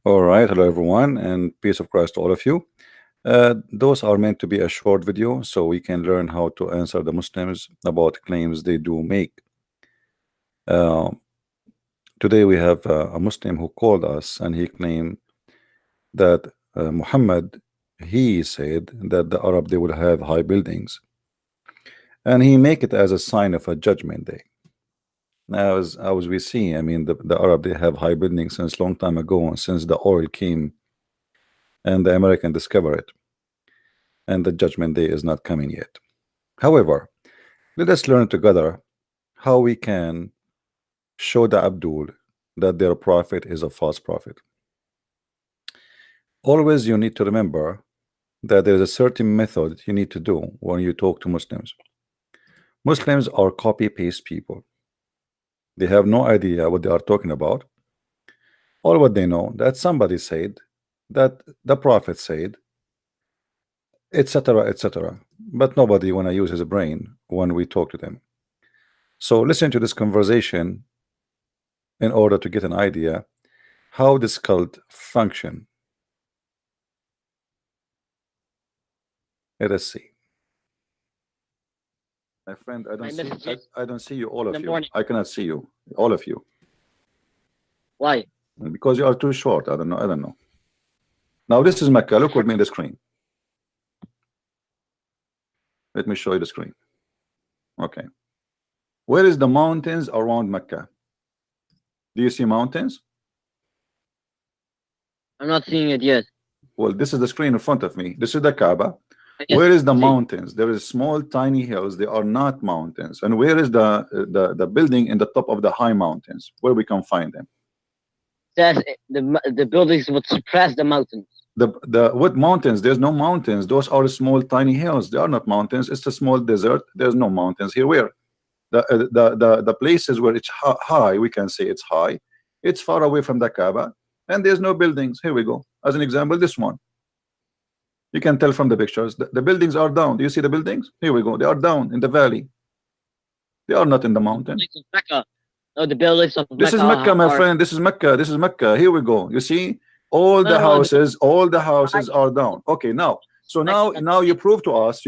All right, hello everyone, and peace of Christ to all of you. Those are meant to be a short video so we can learn how to answer the Muslims about claims they do make. Uh, Today we have a Muslim who called us and he claimed that Muhammad, he said that the Arab they will have high buildings, and he make it as a sign of a judgment day. Now, as we see, I mean, the Arab they have high buildings since long time ago, and since the oil came and the American discovered it, and the judgment day is not coming yet. However, let us learn together how we can show the Abdul that their prophet is a false prophet. Always you need to remember that there is a certain method you need to do when you talk to Muslims. Muslims are copy-paste people. They have no idea what they are talking about. All what they know that somebody said, that the prophet said, etc., etc. But nobody want to use his brain when we talk to them. So listen to this conversation in order to get an idea how this cult function. Let us see. My friend, I don't see you, all of you. I cannot see you, all of you. Why? Because you are too short. I don't know. Now this is Mecca. Look with me in the screen. Let me show you the screen. Okay. Where is the mountains around Mecca? Do you see mountains? I'm not seeing it yet. Well, this is the screen in front of me. This is the Kaaba. Where is the mountains? There is small tiny hills. They are not mountains. And where is the building in the top of the high mountains where we can find them? Says the buildings would suppress the mountains. The what mountains? There's no mountains. Those are small tiny hills. They are not mountains. It's a small desert. There's no mountains here. Where the places where it's high, we can say it's high. It's far away from the Kaaba, and there's no buildings. Here we go. As an example, this one. You can tell from the pictures. The buildings are down. Do you see the buildings? Here we go. They are down in the valley. They are not in the mountain. Mecca. No, the buildings of This is Mecca, my friend. This is Mecca. This is Mecca. Here we go. You see, all the houses are down. Okay, now, so now you prove to us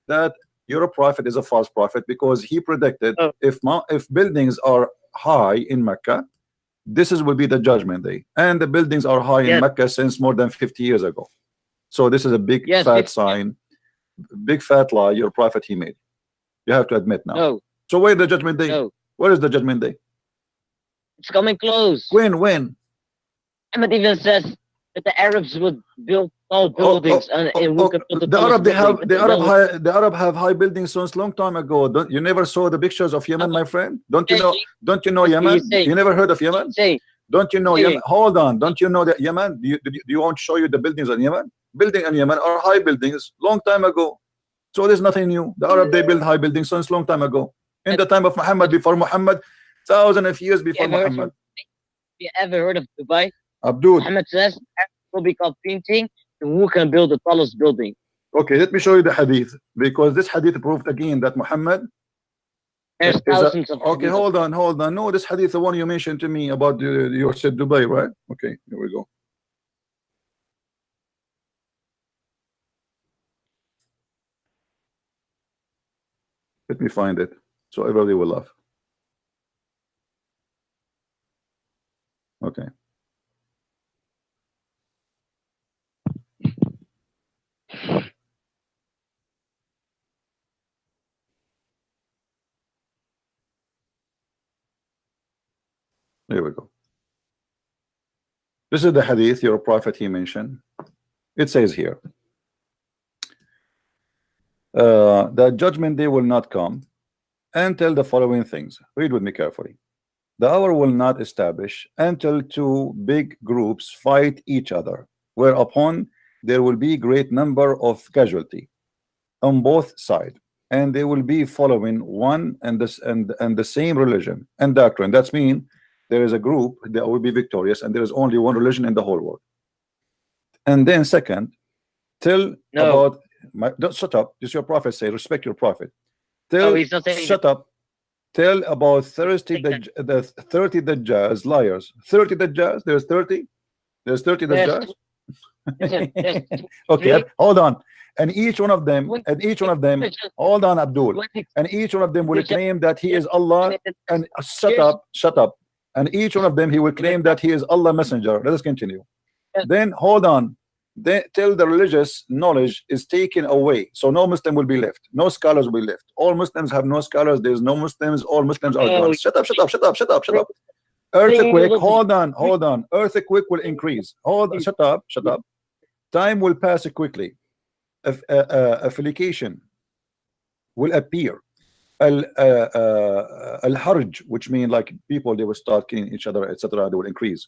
that your prophet is a false prophet because he predicted if buildings are high in Mecca, will be the judgment day, and the buildings are high in Mecca since more than 50 years ago. So this is a big fat sign, big fat lie your prophet he made. You have to admit now. No. So where is the judgment day? No. Where is the judgment day? It's coming close. When? Muhammad even says that the Arabs would build tall buildings and we could build the Arab have high buildings since long time ago. You never saw the pictures of Yemen, my friend? Don't you know Yemen? You never heard of Yemen? Don't you know Yemen? Hold on. Don't you know that Yemen? Do you want to show you the buildings in Yemen? Building in Yemen are high buildings long time ago. So there's nothing new. The Arab they build high buildings since long time ago. In the time of Muhammad, before Muhammad, thousands of years before Muhammad. Have you ever heard of Dubai? Abdul. Muhammad says will be called painting and who can build the tallest building. Okay, let me show you the hadith, because this hadith proved again that Muhammad there's thousands of okay, hold on. No, this hadith, the one you mentioned to me about you said Dubai, right? Okay, here we go. Let me find it so everybody will laugh. Okay. There we go. This is the hadith your prophet he mentioned. It says here, the judgment day will not come until the following things. Read with me carefully. The hour will not establish until two big groups fight each other, whereupon there will be great number of casualty on both sides, and they will be following one and this and the same religion and doctrine. That's mean there is a group that will be victorious, and there is only one religion in the whole world. And then second, tell No, about don't shut up. This your prophet say, respect your prophet. no, Tell he's not saying that. shut up. Tell about 30 Saying that. the 30 Dajjals, liars. 30 Dajjals. There's 30. There's 30 There's, Dajjals. listen, there's Okay, three, hold on. And each one of them, and each one of them, there's just hold on, Abdul. 20, And each one of them will there's just, claim that he there's is Allah. just- And shut there's- up, shut up. And each one of them he will claim that he is Allah messenger. Let us continue. Then hold on. Then till the religious knowledge is taken away, so no Muslim will be left, no scholars will be left. All Muslims have no scholars. There's no Muslims. All Muslims are gone. Shut up, shut up, shut up, shut up, shut up. Earthquake. Hold on, hold on. Earthquake will increase. Hold on. Shut up, shut up. Time will pass quickly. Affiliation will appear. Al-harj, which means like people, they will start killing each other, etc. They will increase.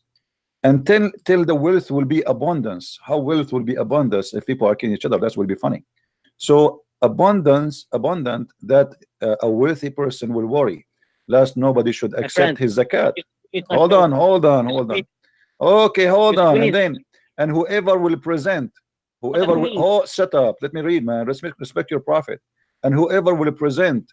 And till the wealth will be abundance. How wealth will be abundance if people are killing each other? That will be funny. So abundant that a wealthy person will worry, lest nobody should accept his zakat. Hold on, hold on, hold on. Okay, hold on. And then, and whoever will present, whoever will, oh, shut up. Let me read, man. Respect your prophet. And whoever will present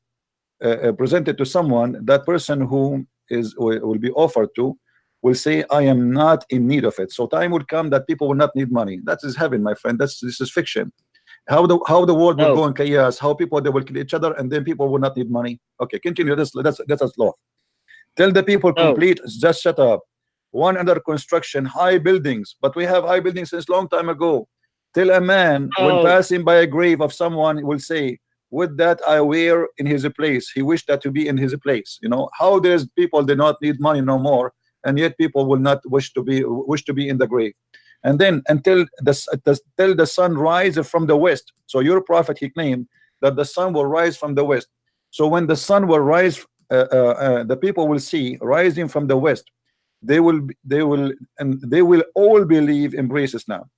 it to someone, that person who will be offered to will say, I am not in need of it. So time will come that people will not need money. That is heaven, my friend. This is fiction. How the world will go in chaos, how people they will kill each other, and then people will not need money. Okay, continue. That's law. Tell the people complete, just shut up. One under construction, high buildings, but we have high buildings since long time ago. Till a man when passing by a grave of someone will say, would that I were in his place. He wished that to be in his place. You know how there's people they not need money no more, and yet people will not wish to be in the grave. And then until the sun rises from the west. So your prophet, he claimed that the sun will rise from the west. So when the sun will rise, the people will see rising from the west. They will all believe, embrace Islam.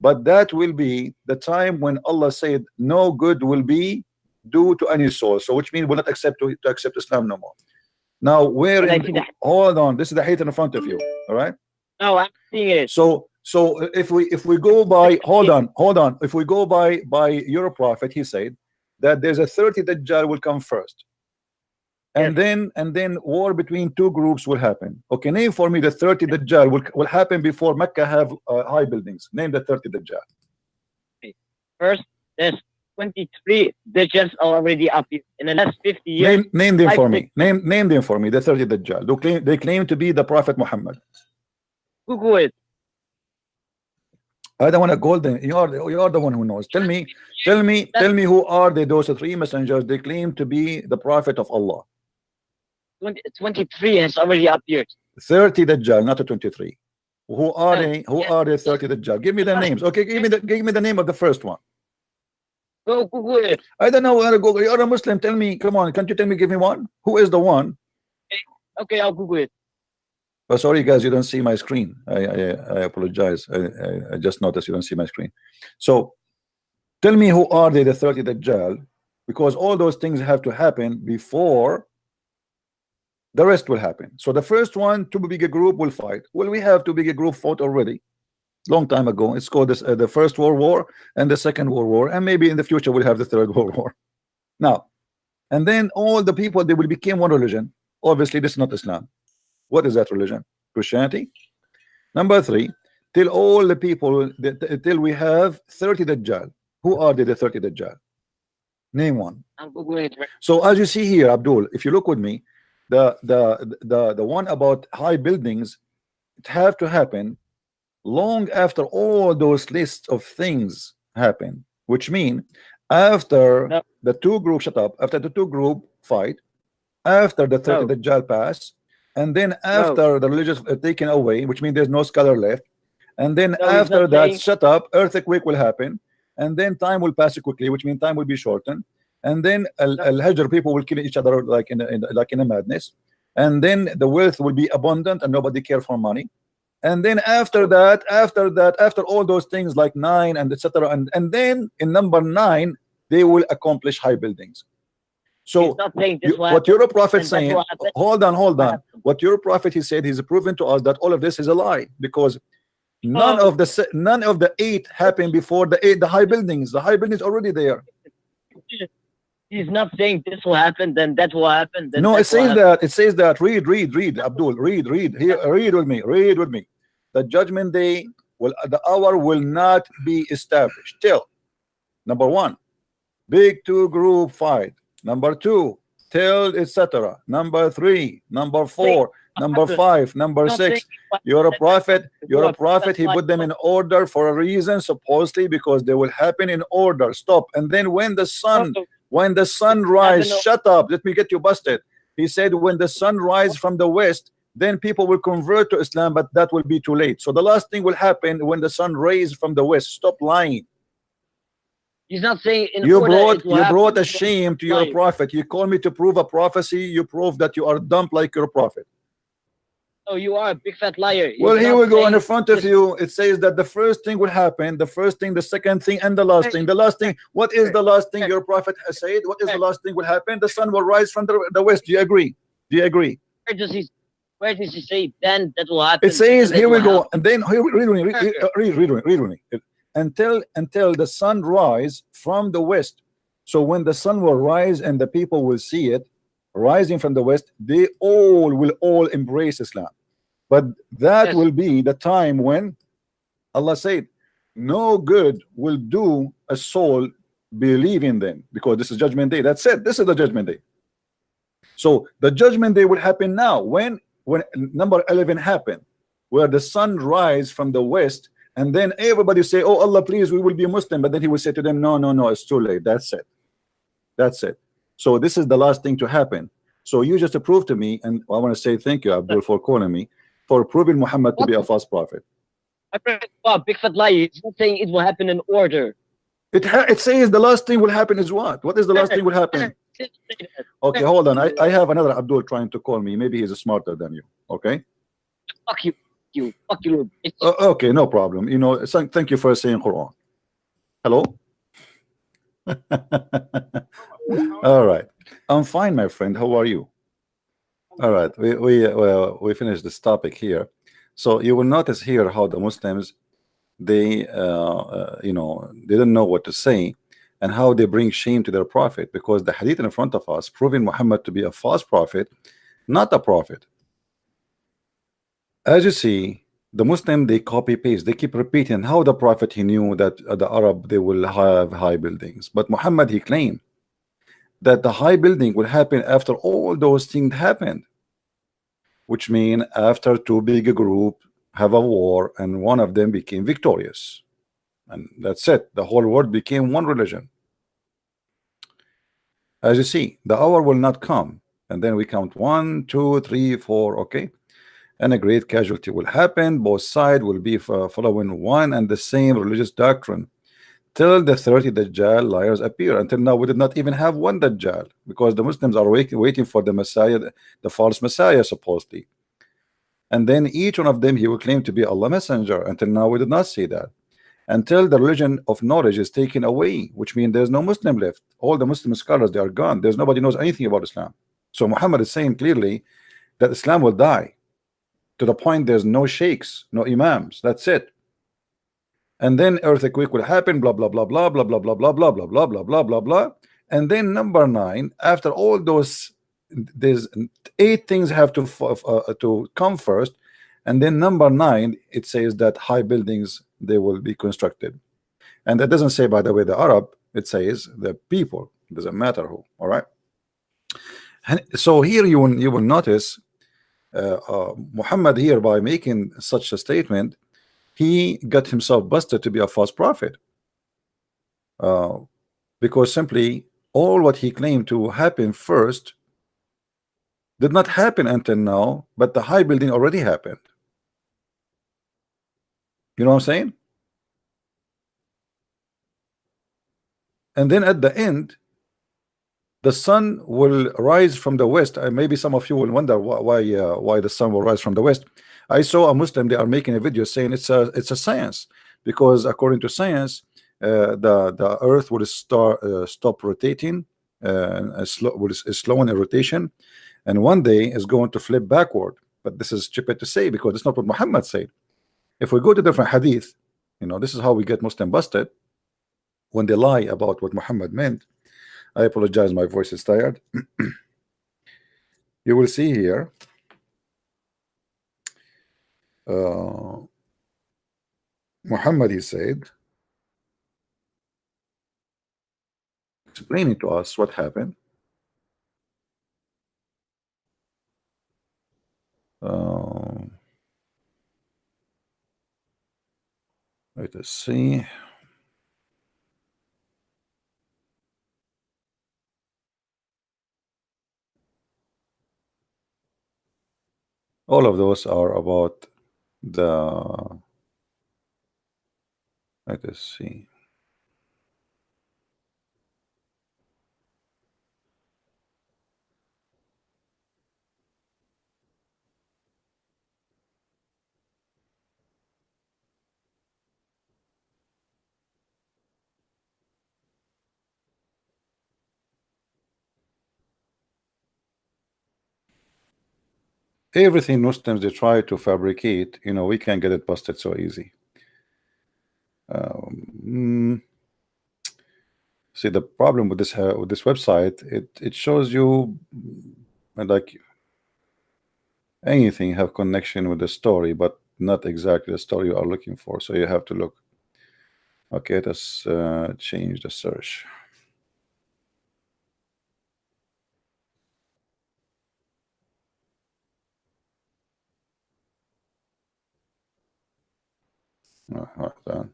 But that will be the time when Allah said no good will be due to any soul. So which means will not accept to accept Islam no more. Now where hold on, this is the hadith in front of you. All right. No, I'm seeing it. So if we go by hold on, if we go by your prophet, he said that there's a 30 Dajjal will come first. And then war between two groups will happen. Okay, name for me the 30 Dajjal will happen before Mecca have high buildings. Name the 30 Dajjal. First, there's 23 Dajjals already up here in the last 50 years. Name them for me. Name them for me. The 30 Dajjal. They claim to be the Prophet Muhammad. Google it. I don't want to call them. You are the one who knows. Tell me who are they? Those three messengers they claim to be the Prophet of Allah. 23 has already appeared. 30 Dajjal, not a 23. Who are they? Who are the 30 Dajjal? Give me the names. Okay, give me the name of the first one. Go Google it. I don't know where to go. You're a Muslim. Tell me. Come on. Can't you tell me? Give me one. Who is the one? Okay, I'll Google it. Oh, sorry, guys. You don't see my screen. I apologize. I just noticed you don't see my screen. So tell me who are they? The 30 Dajjal, because all those things have to happen before the rest will happen. So the first one, too big a group will fight. Well, we have too big a group fought already, long time ago. It's called this, the First World War and the Second World War, and maybe in the future we'll have the Third World War. Now, and then all the people they will become one religion. Obviously, this is not Islam. What is that religion? Christianity. Number 3, till all the people till we have 30 Dajjal. Who are they? The 30 Dajjal. Name one. I'm Googling it. So as you see here, Abdul, if you look with me, the one about high buildings, it have to happen long after all those lists of things happen, which mean after the two groups shut up, after the two group fight, after the 30 Dajjal pass, and then after the religious taken away, which means there's no scholar left, and then after that shut up, earthquake will happen, and then time will pass quickly, which means time will be shortened. And then al-hajr, people will kill each other like in a madness. And then the wealth will be abundant and nobody care for money. And then after all those things like 9 and etc. And then in number 9 they will accomplish high buildings. He's So not saying this you, will what happen, your prophet and that saying, will happen. hold on, hold Will on. happen. What your prophet he said, he's proven to us that all of this is a lie, because Oh, none of the eight happened before the eight, the high buildings. The high buildings already there. he's not saying this will happen, then that will happen, then No, it that will says happen. that. It says that. Read, Abdul. Read. Here, read with me. Read with me. The judgment day will, the hour will not be established till number one, big two group fight. Number two, till etc. Number three, number Saying four, it will number happen. five, number Not saying six. it will You're a happen, then prophet. who You're a are prophet. that's He like put them in order for a reason, supposedly because they will happen in order. Stop. And then when the sun rise, happen. shut up. Let me get you busted. He said, when the sun rise from the west, then people will convert to Islam, but that will be too late. So the last thing will happen when the sun rises from the west. Stop lying. He's not saying in order it will You happen. brought a shame to your prophet. You call me to prove a prophecy. You prove that you are dumb like your prophet. Oh, you are a big fat liar. Well, He's here not we go in the saying front of this. you. It says that the first thing will happen, the first thing, the second thing, and the last thing. The last thing, what is the last thing your prophet has said? What is the last thing will happen? The sun will rise from the west. Do you agree? Do you agree? Where does he? Where does he say then that will happen? It says, And that here we will go, happen? and then here, read with me. Until the sun rise from the west. So when the sun will rise and the people will see it rising from the west, they will all embrace Islam. But that Yes. will be the time when Allah said, no good will do a soul believe in them, because this is judgment day. That's it. This is the judgment day. So the judgment day will happen now. When number 11 happened, where the sun rise from the west, and then everybody say, oh Allah, please, we will be Muslim. But then he will say to them, no, it's too late. That's it. That's it. So this is the last thing to happen. So you just approved to me, and I want to say thank you, Abdul, for calling me, for proving Muhammad to be a false prophet. Wow, big fat liar. He's not saying it will happen in order. It says the last thing will happen is what? What is the last thing will happen? Okay, hold on. I have another Abdul trying to call me. Maybe he's smarter than you. Okay. Fuck you, fuck you. Okay, no problem. You know, thank you for saying Quran. Hello. All right. I'm fine, my friend. How are you? All right. We finished this topic here. So you will notice here how the Muslims, they they didn't know what to say, and how they bring shame to their prophet, because the hadith in front of us proving Muhammad to be a false prophet, not a prophet. As you see, the Muslim, they copy paste, they keep repeating how the prophet, he knew that the Arab, they will have high buildings, but Muhammad, he claimed that the high building will happen after all those things happened, which mean after two big group have a war and one of them became victorious, and that's it. The whole world became one religion. As you see, the hour will not come, and then we count 1, 2, 3, 4. Okay, and a great casualty will happen. Both sides will be following one and the same religious doctrine till the 30 Dajjal liars appear. Until now, we did not even have one Dajjal, because the Muslims are waiting for the Messiah, the false Messiah, supposedly. And then each one of them, he will claim to be Allah messenger. Until now, we did not see that. Until the religion of knowledge is taken away, which means there's no Muslim left. All the Muslim scholars, they are gone. There's nobody knows anything about Islam. So Muhammad is saying clearly that Islam will die, to the point there's no sheikhs, no imams. That's it. And then earthquake will happen, blah blah blah blah blah blah blah blah blah blah blah blah blah blah blah. And then number 9, after all those, there's 8 things have to come first, and then number 9, it says that high buildings, they will be constructed. And that doesn't say, by the way, the Arab, it says the people. It doesn't matter who. All right. And so here you will notice Muhammad here, by making such a statement, he got himself busted to be a false prophet, because simply all what he claimed to happen first did not happen until now, but the high building already happened. You know what I'm saying? And then at the end, the sun will rise from the west. Maybe some of you will wonder why the sun will rise from the west. I saw a Muslim, they are making a video saying it's a science, because according to science, the earth will stop rotating is slow in rotation, and one day is going to flip backward. But this is stupid to say because it's not what Muhammad said. If we go to different hadith, this is how we get Muslim busted when they lie about what Muhammad meant. I apologize, my voice is tired. You will see here. Muhammad, he said, explaining to us what happened. Let us see. All of those are about the. Let us see. Everything Muslims they try to fabricate, we can get it busted so easy. See, the problem with this website, it shows you like anything have connection with the story, but not exactly the story you are looking for. So you have to look. Okay, let's change the search. Done.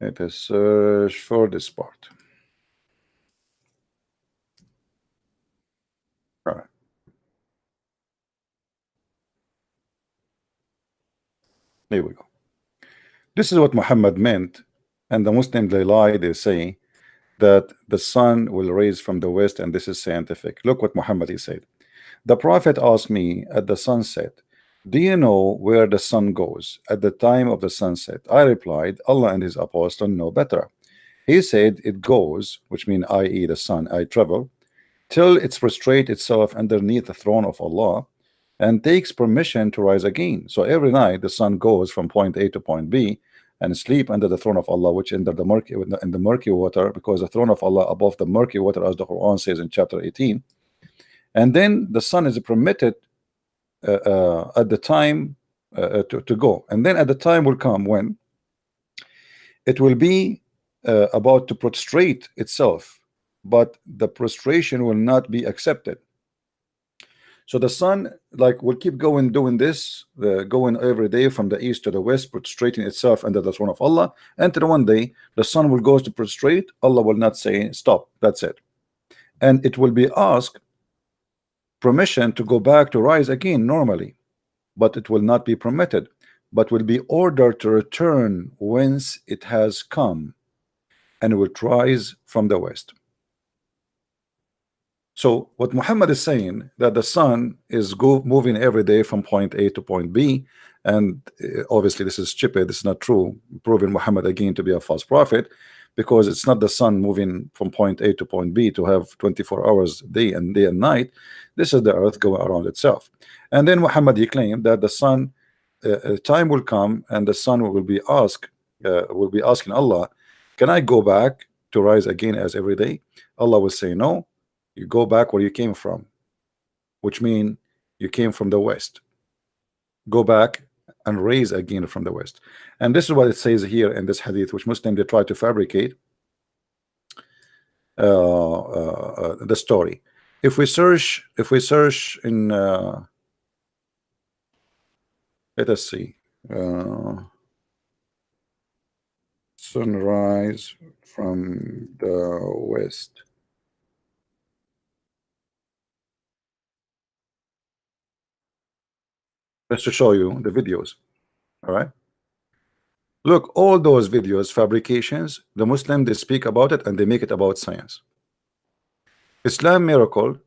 It is search for this part. All right. Here we go. This is what Muhammad meant, and the Muslims they lie. They say that the sun will rise from the west, and this is scientific. Look what Muhammad he said. The Prophet asked me at the sunset, do you know where the sun goes at the time of the sunset? I replied, Allah and his apostle know better. He said it goes, which means i.e. the sun, I travel, till it prostrates itself underneath the throne of Allah and takes permission to rise again. So every night the sun goes from point A to point B and sleep under the throne of Allah, which under the murky water, because the throne of Allah above the murky water, as the Quran says in chapter 18. And then the sun is permitted at the time to go, and then at the time will come when it will be about to prostrate itself, but the prostration will not be accepted. So the sun will keep going doing this, going every day from the east to the west, prostrating itself under the throne of Allah, until one day the sun will go to prostrate. Allah will not say stop, that's it, and it will be asked permission to go back to rise again normally, but it will not be permitted, but will be ordered to return whence it has come, and it will rise from the west. So what Muhammad is saying, that the sun is moving every day from point A to point B, and obviously this is stupid, this is not true, proving Muhammad again to be a false prophet, because it's not the sun moving from point A to point B to have 24 hours day and night. This is the earth going around itself. And then Muhammad he claimed that the sun, time will come and the sun will be asking Allah, can I go back to rise again as every day? Allah will say no, you go back where you came from, which means you came from the west. Go back and raise again from the west. And this is what it says here in this hadith, which Muslims they try to fabricate the story. If we search in let us see, sunrise from the west. Just to show you the videos. All right, look, all those videos, fabrications, the Muslim they speak about it and they make it about science. Islam miracle,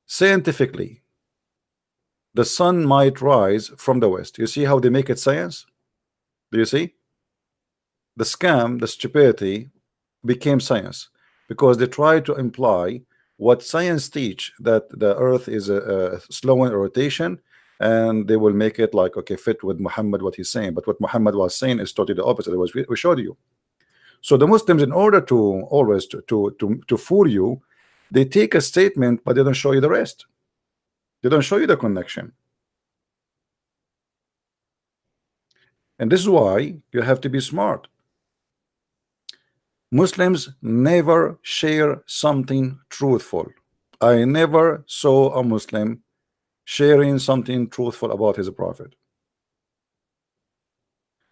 scientifically the sun might rise from the west. You see how they make it science? Do you see the scam, the stupidity became science, because they try to imply what science teach, that the earth is a slow in rotation, and they will make it like, okay, fit with Muhammad what he's saying. But what Muhammad was saying is totally the opposite. It was, we showed you. So the Muslims, in order to always to fool you, they take a statement but they don't show you the rest. They don't show you the connection. And this is why you have to be smart. Muslims never share something truthful. I never saw a Muslim sharing something truthful about his prophet.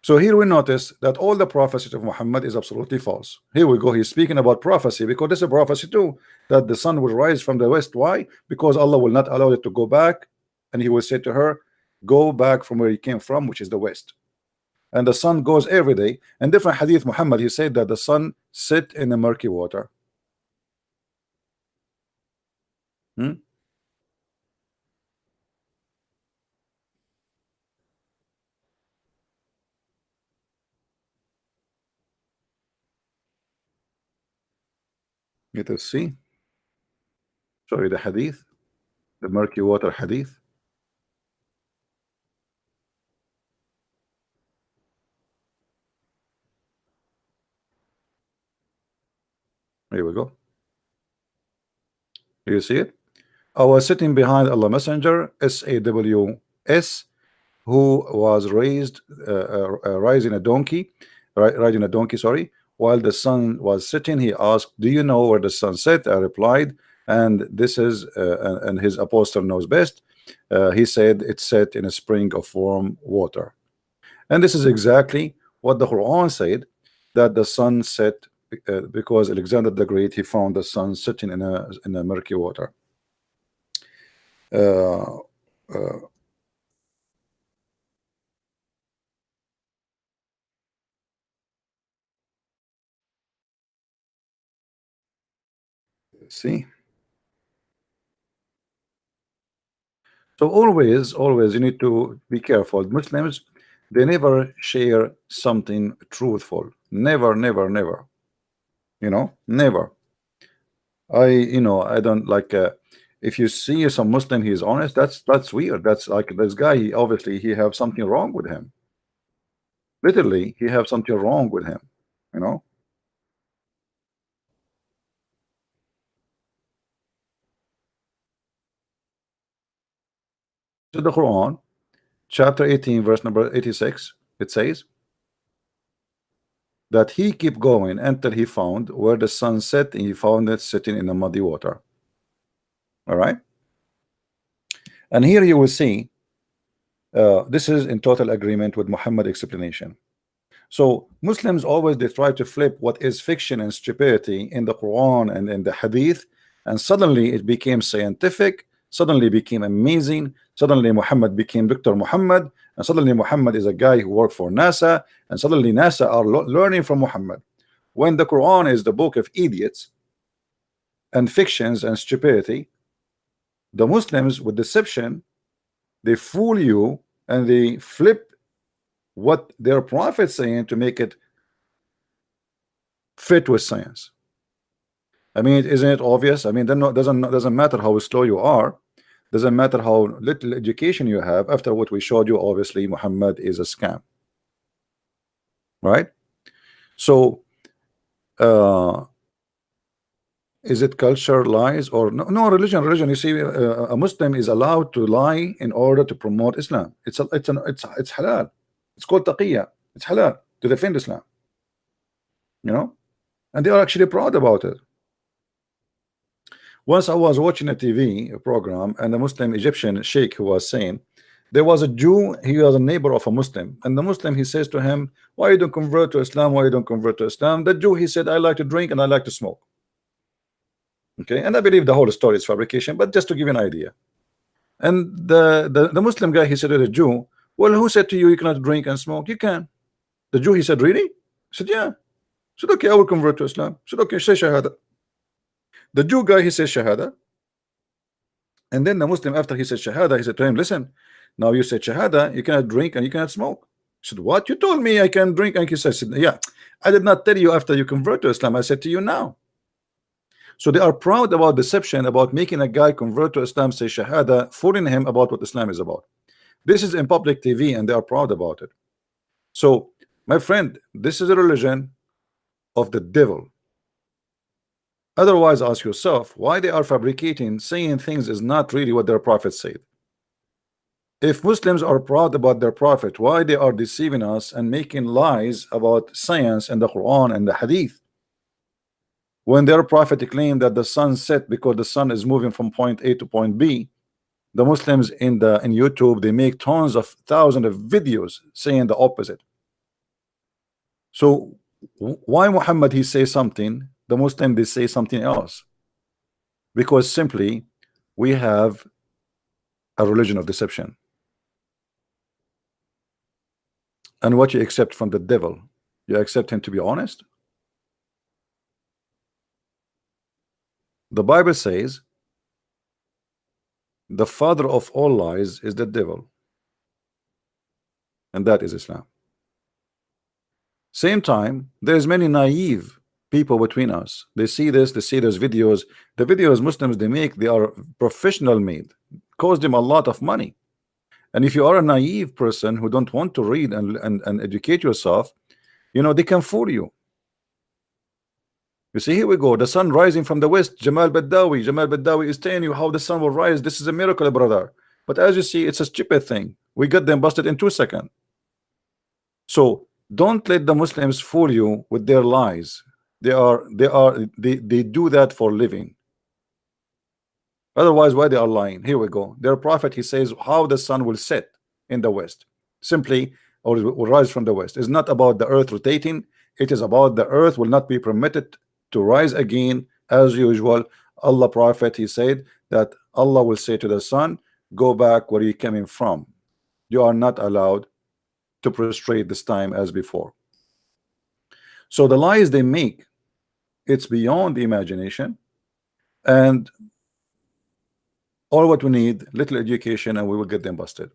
So here we notice that all the prophecies of Muhammad is absolutely false. Here we go. He's speaking about prophecy, because this is a prophecy too, that the sun will rise from the west. Why? Because Allah will not allow it to go back, and He will say to her, go back from where you came from, which is the west. And the sun goes every day. And different hadith, Muhammad, he said that the sun sit in the murky water. Hmm? Let us see. Show you the hadith, the murky water hadith. Here we go. Do you see it? I was sitting behind Allah Messenger, SAWS, who was riding a donkey, riding a donkey, sorry, while the sun was setting. He asked, do you know where the sun set? I replied, and this is, and his apostle knows best. He said, it's set in a spring of warm water. And this is exactly what the Quran said, that the sun set, because Alexander the Great, he found the sun sitting in a murky water. Uh, uh, see. So always you need to be careful. Muslims, they never share something truthful. Never, never, never. You know, never. I don't like. If you see some Muslim, he's honest. That's weird. That's like this guy. He obviously he have something wrong with him. Literally, he have something wrong with him. You know. To the Quran, chapter 18, verse number 86. It says that he kept going until he found where the sun set, and he found it sitting in the muddy water. All right. And here you will see this is in total agreement with Muhammad explanation. So Muslims always, they try to flip what is fiction and stupidity in the Quran and in the Hadith, and suddenly it became scientific, suddenly became amazing, suddenly Muhammad became Dr. Muhammad, and suddenly Muhammad is a guy who worked for NASA, and suddenly NASA are learning from Muhammad, when the Quran is the book of idiots and fictions and stupidity. The Muslims, with deception, they fool you, and they flip what their prophets saying to make it fit with science. I mean, isn't it obvious? I mean, then doesn't matter how slow you are, doesn't matter how little education you have. After what we showed you, obviously Muhammad is a scam, right? So is it culture lies or no? No, religion. You see, a Muslim is allowed to lie in order to promote Islam. It's halal. It's called taqiyya. It's halal to defend Islam. You know, and they are actually proud about it. Once I was watching a TV program, and a Muslim Egyptian sheikh who was saying there was a Jew, he was a neighbor of a Muslim, and the Muslim, he says to him, why you don't convert to Islam? Why you don't convert to Islam? The Jew, he said, I like to drink and I like to smoke. Okay, and I believe the whole story is fabrication, but just to give you an idea. And the Muslim guy, he said to the Jew, well, who said to you you cannot drink and smoke? You can. The Jew, he said, really? He said, yeah. He said, okay, I will convert to Islam. He said, okay, say shahada. The Jew guy, he says shahada, and then the Muslim, after he said shahada, he said to him, listen, now you said shahada, you cannot drink and you cannot smoke. said, what? You told me I can drink. And he said, yeah, I did not tell you after you convert to Islam. I said to you now. So they are proud about deception, about making a guy convert to Islam, say Shahada, fooling him about what Islam is about. This is in public TV and they are proud about it. So, my friend, this is a religion of the devil. Otherwise, ask yourself why they are fabricating, saying things is not really what their prophet said. If Muslims are proud about their prophet, why they are deceiving us and making lies about science and the Quran and the Hadith? When their prophet claimed that the sun set because the sun is moving from point A to point B, the Muslims in YouTube, they make tons of thousands of videos saying the opposite. So why Muhammad he say something, the Muslim they say something else? Because simply we have a religion of deception. And what you accept from the devil, you accept him to be honest. The Bible says the father of all lies is the devil, and that is Islam. Same time, there's many naive people between us. They see this, they see those videos. The videos Muslims they make, they are professional made, cost them a lot of money. And if you are a naive person who don't want to read and educate yourself, you know, they can fool you. You see, here we go, the sun rising from the west. Jamal Badawi is telling you how the sun will rise. This is a miracle, brother. But as you see, it's a stupid thing. We got them busted in 2 seconds. So don't let the Muslims fool you with their lies. They do that for living. Otherwise, why they are lying? Here we go. Their prophet, he says how the sun will set in the west. Simply, or will rise from the west. It's not about the earth rotating. It is about the earth will not be permitted to rise again as usual. Allah prophet, he said that Allah will say to the sun, go back where you came from. You are not allowed to prostrate this time as before. So the lies they make, it's beyond the imagination. And all what we need, little education, and we will get them busted.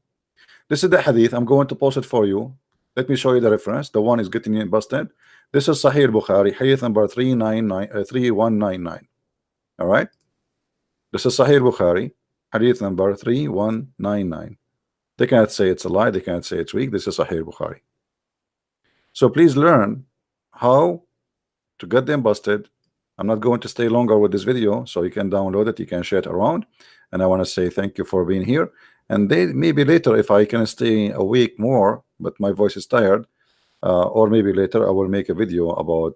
This is the hadith. I'm going to post it for you. Let me show you the reference. The one is getting busted. This is Sahih Bukhari, hadith number 3199. All right. This is Sahih Bukhari, hadith number 3199. They cannot say it's a lie. They cannot say it's weak. This is Sahih Bukhari. So please learn how to get them busted. I'm not going to stay longer with this video, so you can download it, you can share it around. And I want to say thank you for being here. And maybe later, if I can stay a week more, but my voice is tired, or maybe later I will make a video about,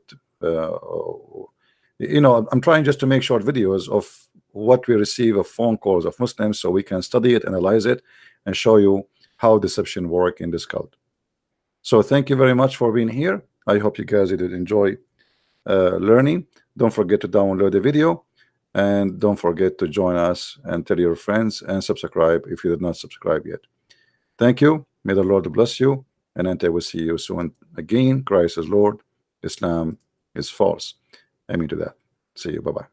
you know, I'm trying just to make short videos of what we receive of phone calls of Muslims, so we can study it, analyze it, and show you how deception work in this cult. So thank you very much for being here. I hope you guys did enjoy learning. Don't forget to download the video, and don't forget to join us and tell your friends and subscribe if you did not subscribe yet. Thank you. May the Lord bless you, and I will see you soon again. Christ is Lord, Islam is false. Amen to that. See you. Bye-bye.